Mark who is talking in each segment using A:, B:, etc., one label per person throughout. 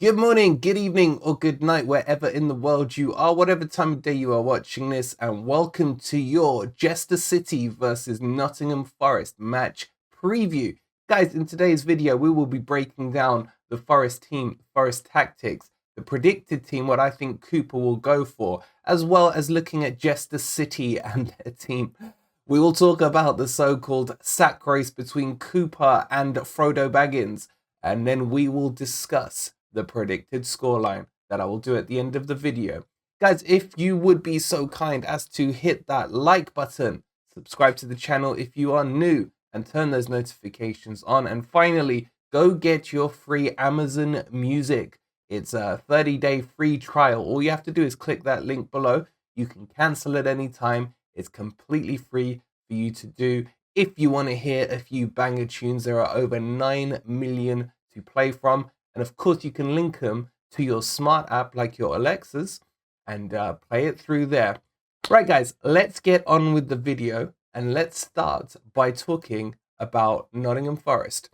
A: Good morning, good evening, or good night, wherever in the world you are, whatever time of day you are watching this, and welcome to your Leicester City versus Nottingham Forest match preview. Guys, in today's video, we will be breaking down the Forest team, Forest tactics, the predicted team, what I think Cooper will go for, as well as looking at Leicester City and their team. We will talk about the so-called sack race between Cooper and Frodo Baggins, and then we will discuss the predicted scoreline that I will do at the end of the video. Guys, if you would be so kind as to hit that like button, subscribe to the channel if you are new, and turn those notifications on. And finally, go get your free Amazon Music. It's a 30-day free trial. All you have to do is click that link below. You can cancel at any time. It's completely free for you to do. If you want to hear a few banger tunes, there are over 9 million to play from. And of course, you can link them to your smart app like your Alexas and play it through there. Right, guys, let's get on with the video and let's start by talking about Nottingham Forest.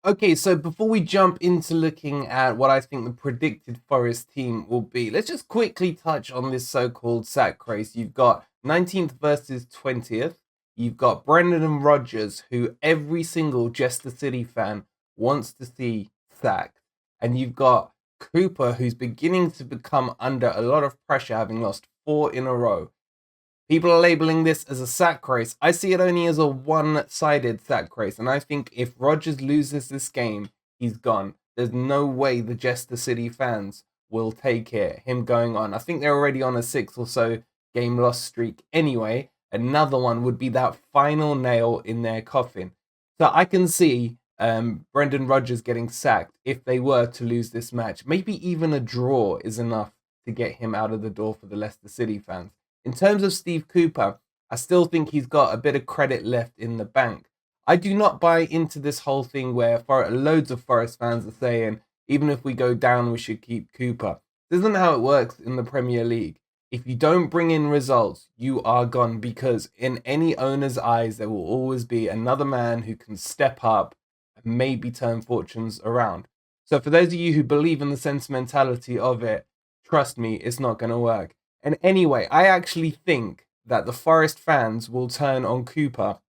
A: Okay, so before we jump into looking at what I think the predicted Forest team will be, let's just quickly touch on this so-called sack race. You've got 19th versus 20th. You've got Brendan and Rodgers, who every single Leicester City fan wants to see sacked. And you've got Cooper, who's beginning to become under a lot of pressure, having lost 4 in a row. People are labeling this as a sack race. I see it only as a one-sided sack race. And I think if Rodgers loses this game, he's gone. There's no way the Leicester City fans will take it, him going on. I think they're already on a 6 or so game loss streak anyway. Another one would be that final nail in their coffin. So I can see Brendan Rodgers getting sacked if they were to lose this match. Maybe even a draw is enough to get him out of the door for the Leicester City fans. In terms of Steve Cooper, I still think he's got a bit of credit left in the bank. I do not buy into this whole thing where loads of Forest fans are saying, even if we go down, we should keep Cooper. This isn't how it works in the Premier League. If you don't bring in results, you are gone, because in any owner's eyes, there will always be another man who can step up and maybe turn fortunes around. So for those of you who believe in the sentimentality of it, trust me, it's not going to work. And anyway, I actually think that the Forest fans will turn on Cooper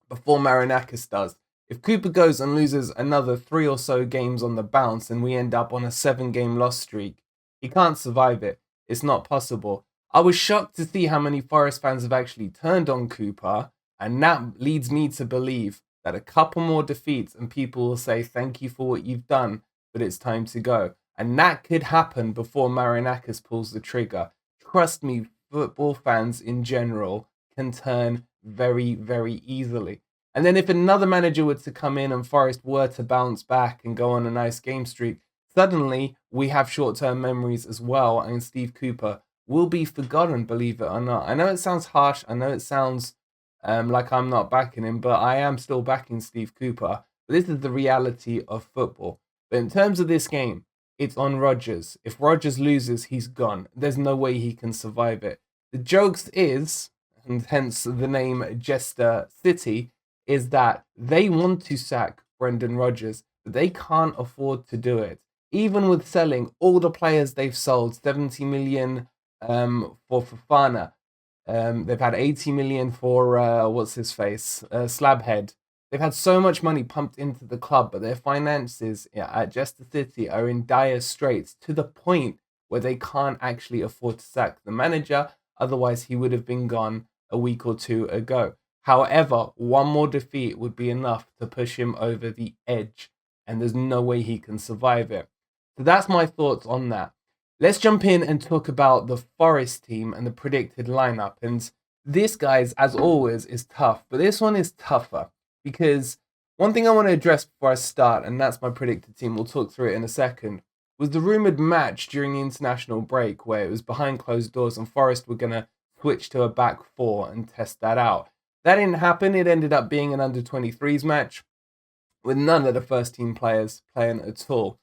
A: before Marinakis does. If Cooper goes and loses another 3 or so games on the bounce and we end up on a 7-game loss streak, he can't survive it. It's not possible. I was shocked to see how many Forest fans have actually turned on Cooper, and that leads me to believe that a couple more defeats and people will say thank you for what you've done, but it's time to go. And that could happen before Marinakis pulls the trigger. Trust me, football fans in general can turn very, very easily. And then if another manager were to come in and Forest were to bounce back and go on a nice game streak, suddenly we have short-term memories as well, and Steve Cooper will be forgotten, believe it or not. I know it sounds harsh. I know it sounds like I'm not backing him, but I am still backing Steve Cooper. But this is the reality of football. But in terms of this game, it's on Rodgers. If Rodgers loses, he's gone. There's no way he can survive it. The jokes is, and hence the name Leicester City, is that they want to sack Brendan Rodgers, but they can't afford to do it. Even with selling all the players they've sold, 70 million for Fofana. They've had 80 million for, what's his face, Slabhead. They've had so much money pumped into the club, but their finances at Leicester City are in dire straits, to the point where they can't actually afford to sack the manager. Otherwise, he would have been gone a week or two ago. However, one more defeat would be enough to push him over the edge, and there's no way he can survive it. So that's my thoughts on that. Let's jump in and talk about the Forest team and the predicted lineup. And this, guys, as always, is tough, but this one is tougher. Because one thing I want to address before I start, and that's my predicted team, we'll talk through it in a second, was the rumoured match during the international break where it was behind closed doors and Forest were going to switch to a back 4 and test that out. That didn't happen. It ended up being an under-23s match with none of the first team players playing at all.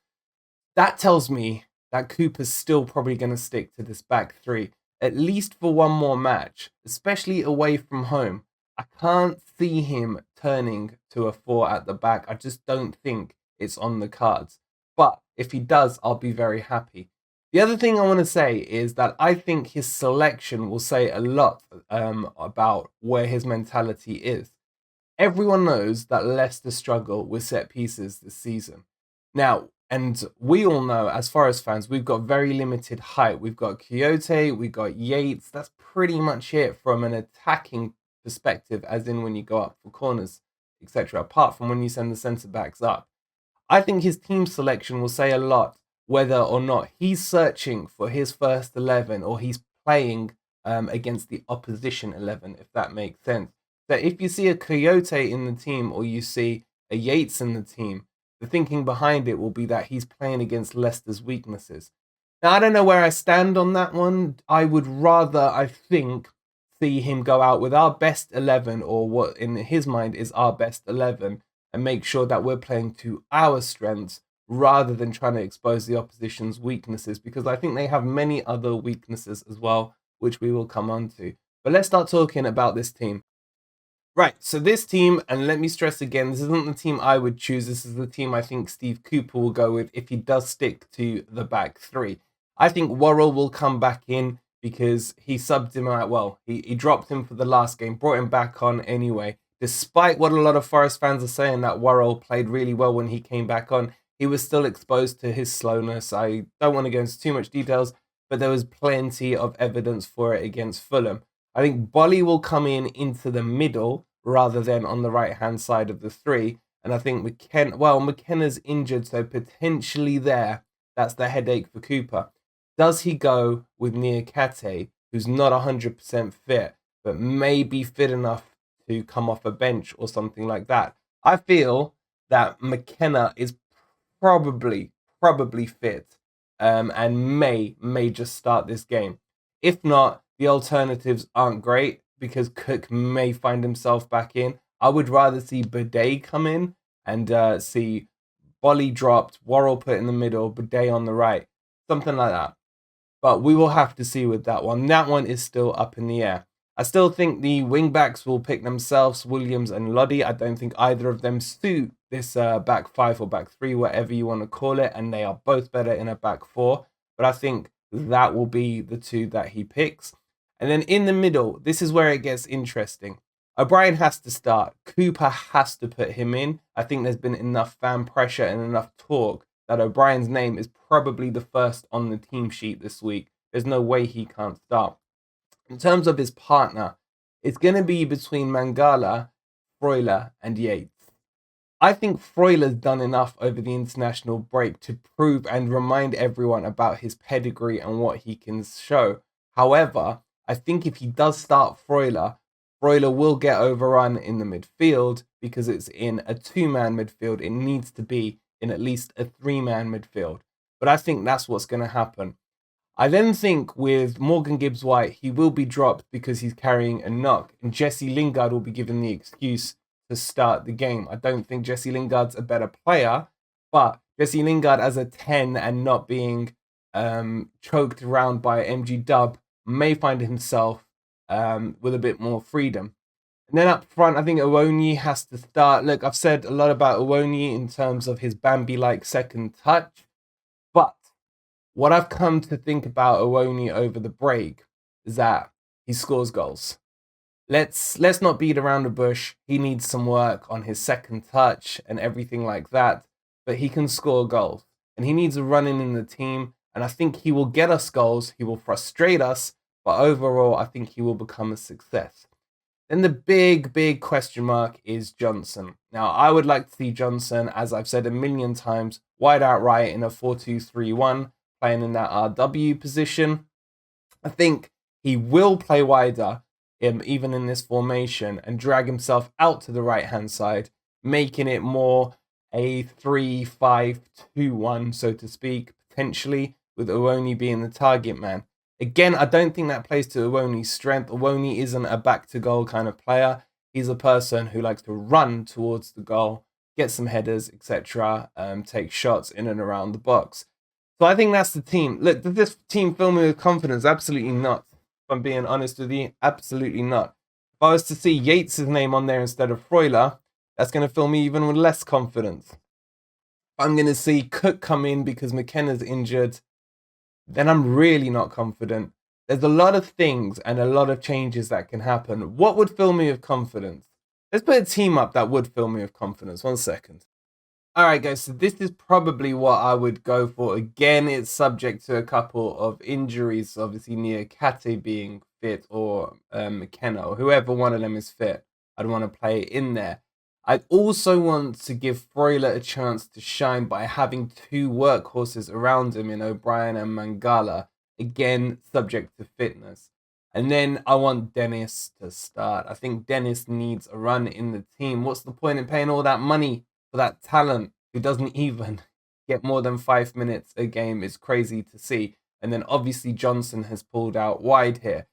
A: That tells me that Cooper's still probably going to stick to this back 3, at least for one more match, especially away from home. I can't see him turning to a 4 at the back. I just don't think it's on the cards. But if he does, I'll be very happy. The other thing I want to say is that I think his selection will say a lot about where his mentality is. Everyone knows that Leicester struggle with set pieces this season. Now, and we all know, as Forest fans, we've got very limited height. We've got Quixote, we've got Yates. That's pretty much it from an attacking perspective, as in when you go up for corners, etc. Apart from when you send the centre backs up. I think his team selection will say a lot whether or not he's searching for his first 11 or he's playing against the opposition 11, if that makes sense. So if you see a Coyote in the team or you see a Yates in the team, the thinking behind it will be that he's playing against Leicester's weaknesses. Now, I don't know where I stand on that one. I would rather, I think, see him go out with our best 11, or what in his mind is our best 11, and make sure that we're playing to our strengths rather than trying to expose the opposition's weaknesses, because I think they have many other weaknesses as well, which we will come on to. But let's start talking about this team. Right, so this team, and let me stress again, this isn't the team I would choose. This is the team I think Steve Cooper will go with if he does stick to the back three. I think Worrell will come back in because he subbed him out. Well, he dropped him for the last game, brought him back on anyway. Despite what a lot of Forest fans are saying, that Worrell played really well when he came back on, he was still exposed to his slowness. I don't want to go into too much details, but there was plenty of evidence for it against Fulham. I think Bolly will come in into the middle rather than on the right-hand side of the three. And I think McKenna's injured, so potentially that's the headache for Cooper. Does he go with Niakate, who's not 100% fit, but may be fit enough to come off a bench or something like that? I feel that McKenna is probably fit and may just start this game. If not, the alternatives aren't great because Cook may find himself back in. I would rather see Bidet come in and see Bolly dropped, Worrell put in the middle, Bidet on the right, something like that. But we will have to see with that one. That one is still up in the air. I still think the wingbacks will pick themselves, Williams and Loddy. I don't think either of them suit this back five or back three, whatever you want to call it, and they are both better in a back four. But I think that will be the two that he picks. And then in the middle, this is where it gets interesting. O'Brien has to start. Cooper has to put him in. I think there's been enough fan pressure and enough talk that O'Brien's name is probably the first on the team sheet this week. There's no way he can't start. In terms of his partner, it's going to be between Mangala, Freuler, and Yates. I think Freuler's done enough over the international break to prove and remind everyone about his pedigree and what he can show. However, I think if he does start Freuler will get overrun in the midfield because it's in a two-man midfield. It needs to be in at least a three-man midfield. But I think that's what's going to happen. I then think with Morgan Gibbs-White, he will be dropped because he's carrying a knock, and Jesse Lingard will be given the excuse to start the game. I don't think Jesse Lingard's a better player, but Jesse Lingard as a 10 and not being choked around by MG Dub may find himself with a bit more freedom. And then up front, I think Owoni has to start. Look, I've said a lot about Owoni in terms of his Bambi-like second touch, but what I've come to think about Owoni over the break is that he scores goals. Let's not beat around the bush. He needs some work on his second touch and everything like that, but he can score goals. And he needs a run in the team, and I think he will get us goals. He will frustrate us, but overall, I think he will become a success. Then the big question mark is Johnson. Now, I would like to see Johnson, as I've said a million times, wide out right in a 4-2-3-1, playing in that RW position. I think he will play wider, even in this formation, and drag himself out to the right-hand side, making it more a 3-5-2-1, so to speak, potentially, with Owoni being the target man. Again, I don't think that plays to Owoni's strength. Owoni isn't a back-to-goal kind of player. He's a person who likes to run towards the goal, get some headers, etc., take shots in and around the box. So I think that's the team. Look, does this team fill me with confidence? Absolutely not. If I'm being honest with you, absolutely not. If I was to see Yates' name on there instead of Freuler, that's going to fill me even with less confidence. I'm going to see Cook come in because McKenna's injured, then I'm really not confident. There's a lot of things and a lot of changes that can happen. What would fill me with confidence? Let's put a team up that would fill me with confidence. 1 second. All right, guys, so this is probably what I would go for. Again, it's subject to a couple of injuries. Obviously, Niakate being fit or McKenna or whoever one of them is fit. I'd want to play in there. I'd also want to give Freuler a chance to shine by having two workhorses around him in O'Brien and Mangala. Again, subject to fitness. And then I want Dennis to start. I think Dennis needs a run in the team. What's the point in paying all that money for that talent who doesn't even get more than 5 minutes a game? Is crazy to see. And then obviously Johnson has pulled out wide here.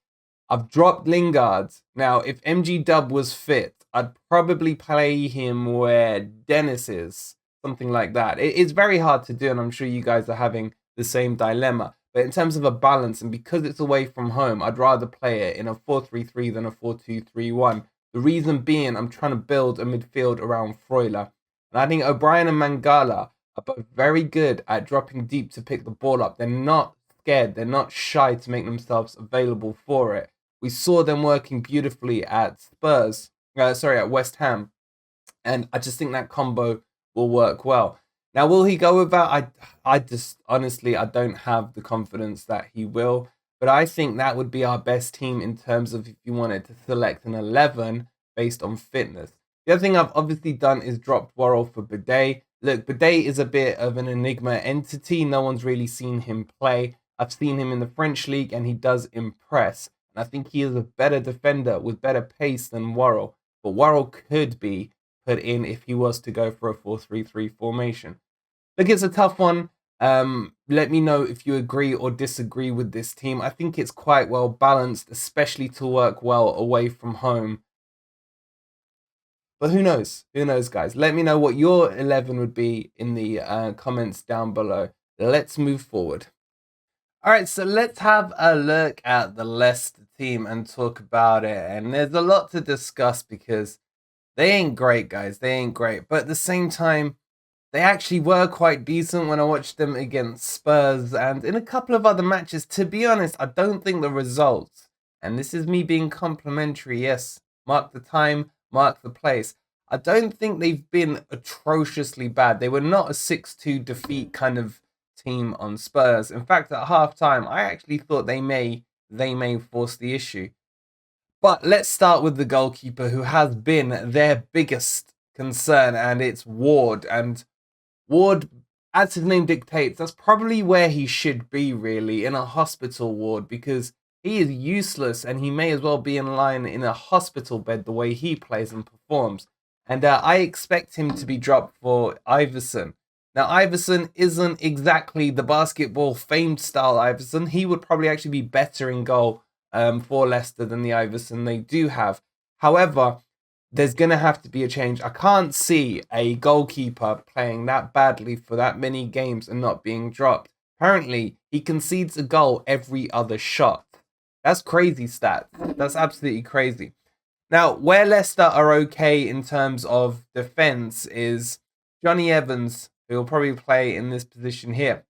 A: I've dropped Lingard. Now, if MG Dub was fit, I'd probably play him where Dennis is, something like that. It's very hard to do, and I'm sure you guys are having the same dilemma. But in terms of a balance, and because it's away from home, I'd rather play it in a 4-3-3 than a 4-2-3-1. The reason being, I'm trying to build a midfield around Freuler. And I think O'Brien and Mangala are both very good at dropping deep to pick the ball up. They're not scared. They're not shy to make themselves available for it. We saw them working beautifully at at West Ham. And I just think that combo will work well. Now, will he go with that? I just, honestly, I don't have the confidence that he will. But I think that would be our best team in terms of if you wanted to select an 11 based on fitness. The other thing I've obviously done is dropped Worrell for Bidet. Look, Bidet is a bit of an enigma entity. No one's really seen him play. I've seen him in the French league and he does impress. And I think he is a better defender with better pace than Worrell. But Worrell could be put in if he was to go for a 4-3-3 formation. Look, it's a tough one. Let me know if you agree or disagree with this team. I think it's quite well balanced, especially to work well away from home. But who knows? Who knows, guys? Let me know what your 11 would be in the comments down below. Let's move forward. All right, so let's have a look at the Leicester team and talk about it. And there's a lot to discuss because they ain't great, guys. They ain't great. But at the same time, they actually were quite decent when I watched them against Spurs and in a couple of other matches. To be honest, I don't think the results, and this is me being complimentary, yes, mark the time, mark the place. I don't think they've been atrociously bad. They were not a 6-2 defeat kind of team on Spurs. In fact, at halftime, I actually thought they may force the issue. But let's start with the goalkeeper who has been their biggest concern, and it's Ward. And Ward, as his name dictates, that's probably where he should be, really, in a hospital ward, because he is useless and he may as well be in line in a hospital bed the way he plays and performs. And I expect him to be dropped for Iverson. Now, Iverson isn't exactly the basketball famed style Iverson. He would probably actually be better in goal for Leicester than the Iverson they do have. However, there's going to have to be a change. I can't see a goalkeeper playing that badly for that many games and not being dropped. Apparently, he concedes a goal every other shot. That's crazy stats. That's absolutely crazy. Now, where Leicester are okay in terms of defense is Johnny Evans, who will probably play in this position here.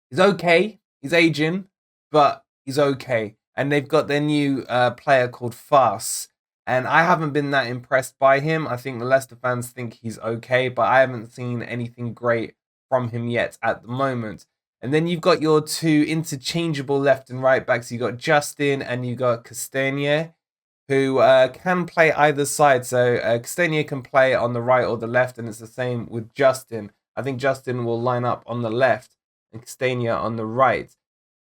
A: He's okay. He's aging, but he's okay. And they've got their new player called Fast. And I haven't been that impressed by him. I think the Leicester fans think he's okay, but I haven't seen anything great from him yet at the moment. And then you've got your two interchangeable left and right backs. You've got Justin and you've got Castagne, who can play either side. So Castagne can play on the right or the left, and it's the same with Justin. I think Justin will line up on the left and Castagne on the right.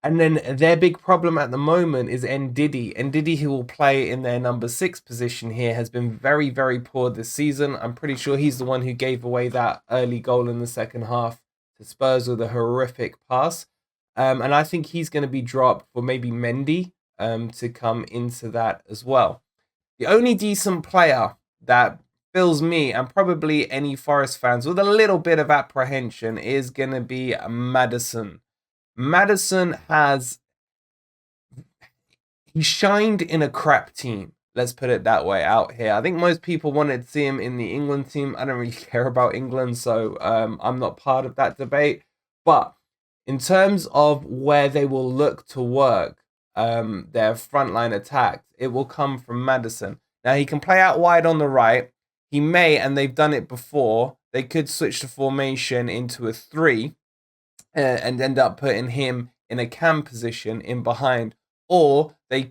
A: And then their big problem at the moment is Ndidi. Ndidi, who will play in their number 6 position here, has been very, very poor this season. I'm pretty sure he's the one who gave away that early goal in the second half to Spurs with a horrific pass. And I think he's going to be dropped for maybe Mendy to come into that as well. The only decent player that fills me and probably any Forest fans with a little bit of apprehension is going to be Maddison. Maddison he shined in a crap team. Let's put it that way out here. I think most people wanted to see him in the England team. I don't really care about England, so I'm not part of that debate. But in terms of where they will look to work their frontline attack, it will come from Maddison. Now, he can play out wide on the right. He may, and they've done it before, they could switch the formation into a 3 and end up putting him in a cam position in behind. Or the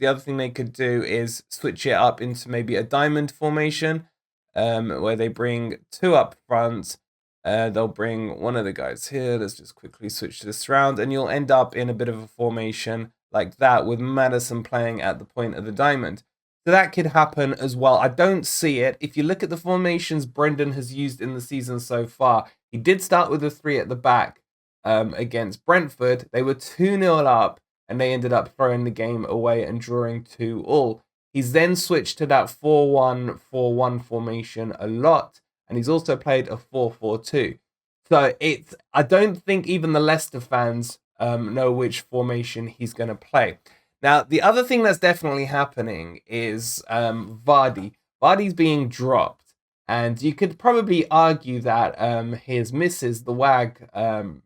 A: other thing they could do is switch it up into maybe a diamond formation, where they bring 2 up front. They'll bring one of the guys here. Let's just quickly switch this around, and you'll end up in a bit of a formation like that with Maddison playing at the point of the diamond. So that could happen as well. I don't see it. If you look at the formations Brendan has used in the season so far, he did start with a 3 at the back against Brentford. They were 2-0 up, and they ended up throwing the game away and drawing 2-2. He's then switched to that 4-1-4-1 formation a lot, and he's also played a 4-4-2. So I don't think even the Leicester fans know which formation he's going to play. Now, the other thing that's definitely happening is Vardy. Vardy's being dropped, and you could probably argue that his missus, the WAG,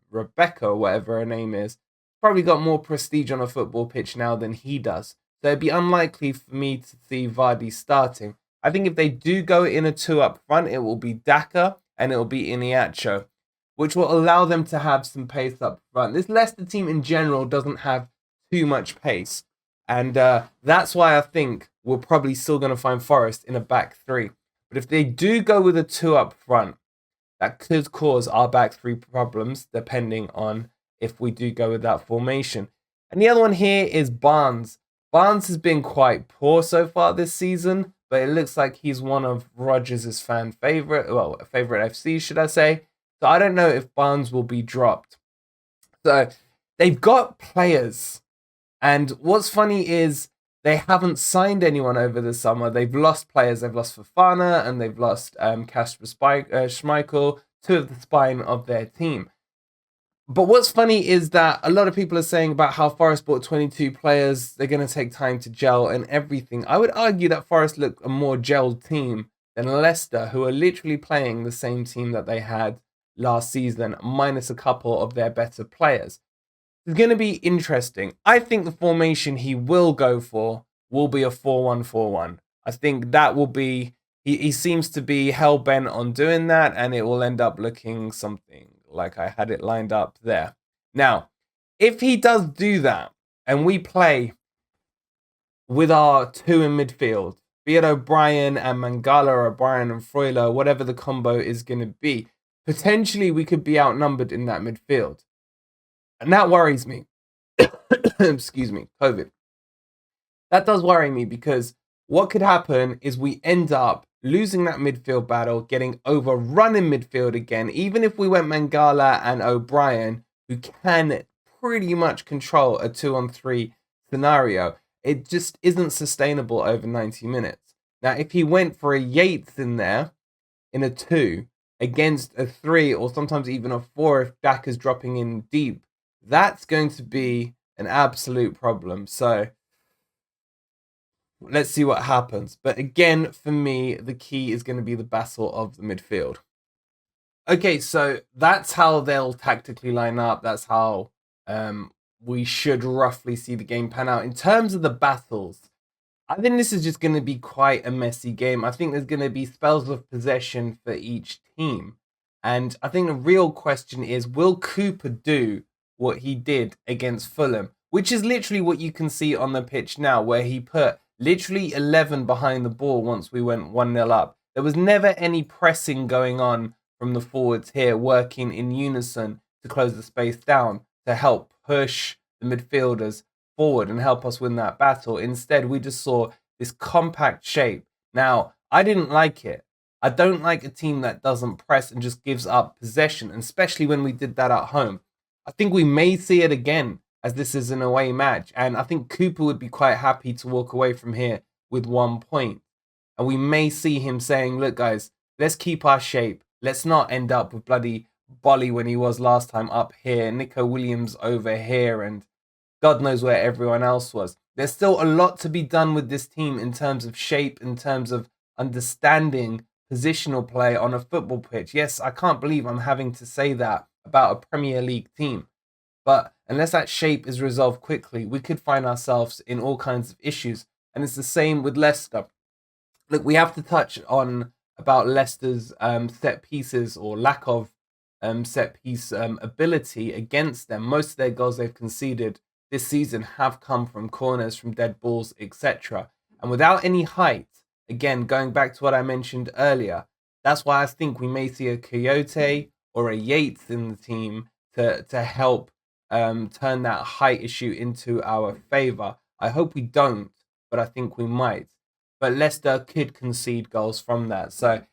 A: Rebecca, or whatever her name is, probably got more prestige on a football pitch now than he does. So it'd be unlikely for me to see Vardy starting. I think if they do go in a 2 up front, it will be Daka and it will be Iniacho, which will allow them to have some pace up front. This Leicester team in general doesn't have too much pace, and that's why I think we're probably still going to find Forest in a back 3. But if they do go with a 2 up front, that could cause our back 3 problems, depending on if we do go with that formation. And the other one here is Barnes. Barnes has been quite poor so far this season, but it looks like he's one of Rodgers' favorite FC, should I say. So I don't know if Barnes will be dropped. So they've got players. And what's funny is they haven't signed anyone over the summer. They've lost players. They've lost Fofana and they've lost Kasper Schmeichel, 2 of the spine of their team. But what's funny is that a lot of people are saying about how Forest bought 22 players. They're going to take time to gel and everything. I would argue that Forest look a more gelled team than Leicester, who are literally playing the same team that they had last season, minus a couple of their better players. It's going to be interesting. I think the formation he will go for will be a 4-1-4-1. I think that will be... He seems to be hell-bent on doing that, and it will end up looking something like I had it lined up there. Now, if he does do that, and we play with our 2 in midfield, be it O'Brien and Mangala or O'Brien and Freuler, whatever the combo is going to be, potentially we could be outnumbered in that midfield. And that worries me. Excuse me, COVID. That does worry me because what could happen is we end up losing that midfield battle, getting overrun in midfield again, even if we went Mangala and O'Brien, who can pretty much control a 2-on-3 scenario. It just isn't sustainable over 90 minutes. Now, if he went for a Yates in there, in a 2, against a 3, or sometimes even a 4 if Dak is dropping in deep, that's going to be an absolute problem. So let's see what happens. But again, for me, the key is going to be the battle of the midfield. Okay, so that's how they'll tactically line up. That's how we should roughly see the game pan out. In terms of the battles, I think this is just going to be quite a messy game. I think there's going to be spells of possession for each team. And I think the real question is, will Cooper do what he did against Fulham? Which is literally what you can see on the pitch now, where he put literally 11 behind the ball once we went 1-0 up. There was never any pressing going on from the forwards here, working in unison to close the space down to help push the midfielders forward and help us win that battle. Instead, we just saw this compact shape. Now, I didn't like it. I don't like a team that doesn't press and just gives up possession, especially when we did that at home. I think we may see it again, as this is an away match. And I think Cooper would be quite happy to walk away from here with 1 point. And we may see him saying, look, guys, let's keep our shape. Let's not end up with bloody Bolly when he was last time up here, Nico Williams over here, and God knows where everyone else was. There's still a lot to be done with this team in terms of shape, in terms of understanding positional play on a football pitch. Yes, I can't believe I'm having to say that about a Premier League team. But unless that shape is resolved quickly, we could find ourselves in all kinds of issues. And it's the same with Leicester. Look, we have to touch on about Leicester's set pieces or lack of set piece ability against them. Most of their goals they've conceded this season have come from corners, from dead balls, etc. And without any height, again, going back to what I mentioned earlier, that's why I think we may see a Coyote or a Yates in the team to help turn that height issue into our favour. I hope we don't, but I think we might. But Leicester could concede goals from that. So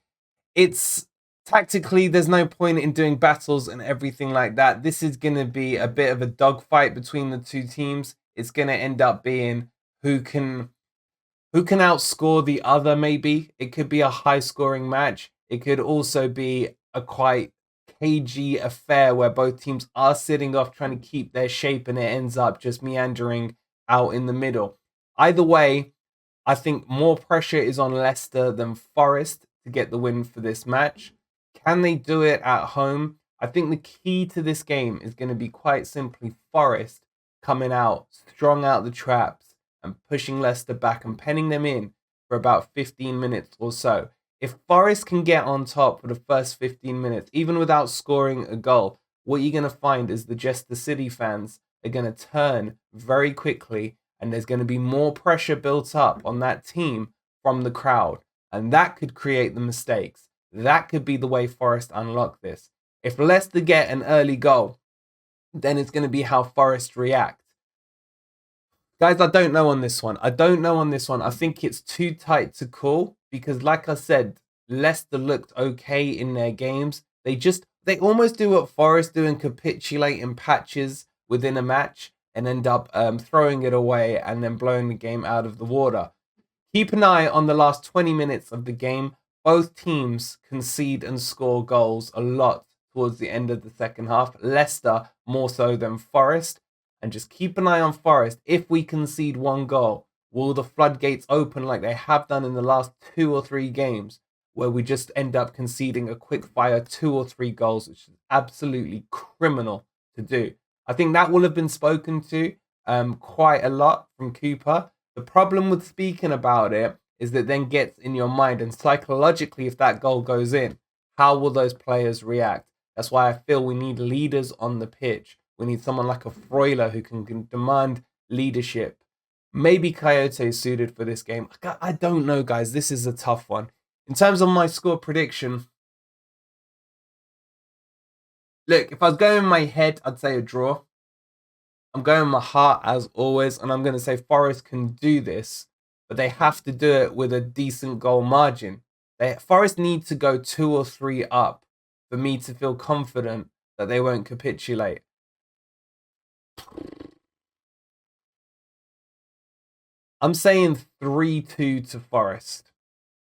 A: it's tactically, there's no point in doing battles and everything like that. This is going to be a bit of a dogfight between the two teams. It's going to end up being who can outscore the other, maybe. It could be a high-scoring match. It could also be a quite cagey affair where both teams are sitting off trying to keep their shape and it ends up just meandering out in the middle. Either way, I think more pressure is on Leicester than Forest to get the win for this match. Can they do it at home? I think the key to this game is going to be quite simply Forest coming out, strong out the traps and pushing Leicester back and penning them in for about 15 minutes or so. If Forest can get on top for the first 15 minutes, even without scoring a goal, what you're going to find is the Leicester City fans are going to turn very quickly and there's going to be more pressure built up on that team from the crowd. And that could create the mistakes. That could be the way Forest unlock this. If Leicester get an early goal, then it's going to be how Forest react. Guys, I don't know on this one. I think it's too tight to call because, like I said, Leicester looked okay in their games. They almost do what Forest do and capitulate in patches within a match and end up throwing it away and then blowing the game out of the water. Keep an eye on the last 20 minutes of the game. Both teams concede and score goals a lot towards the end of the second half. Leicester more so than Forest. And just keep an eye on Forest. If we concede one goal, will the floodgates open like they have done in the last 2 or 3 games, where we just end up conceding a quick fire 2 or 3 goals, which is absolutely criminal to do. I think that will have been spoken to quite a lot from Cooper. The problem with speaking about it is that then gets in your mind, and psychologically, if that goal goes in, how will those players react? That's why I feel we need leaders on the pitch. We need someone like a Freuler who can demand leadership. Maybe Coyote is suited for this game. I don't know, guys. This is a tough one. In terms of my score prediction, look, if I was going in my head, I'd say a draw. I'm going with my heart as always, and I'm going to say Forest can do this, but they have to do it with a decent goal margin. Forest need to go 2 or 3 up for me to feel confident that they won't capitulate. I'm saying 3-2 to Forest.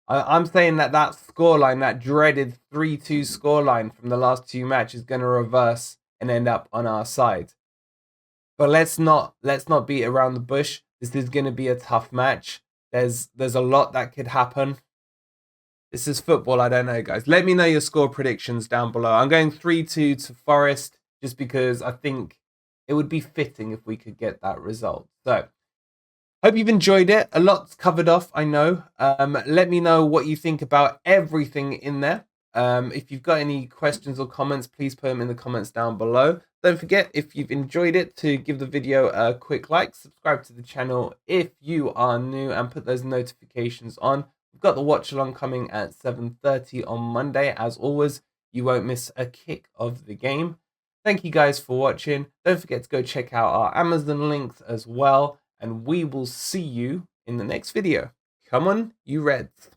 A: I'm saying that scoreline, that dreaded 3-2 scoreline from the last 2 matches, is going to reverse and end up on our side. But let's not beat around the bush. This is going to be a tough match. There's a lot that could happen. This is football. I don't know, guys. Let me know your score predictions down below. I'm going 3-2 to Forest just because I think it would be fitting if we could get that result. So, hope you've enjoyed it. A lot's covered off, I know. Let me know what you think about everything in there. If you've got any questions or comments, please put them in the comments down below. Don't forget, if you've enjoyed it, to give the video a quick like, subscribe to the channel if you are new, and put those notifications on. We've got the watch along coming at 7:30 on Monday. As always, you won't miss a kick of the game. Thank you guys for watching. Don't forget to go check out our Amazon links as well, and we will see you in the next video. Come on, you Reds.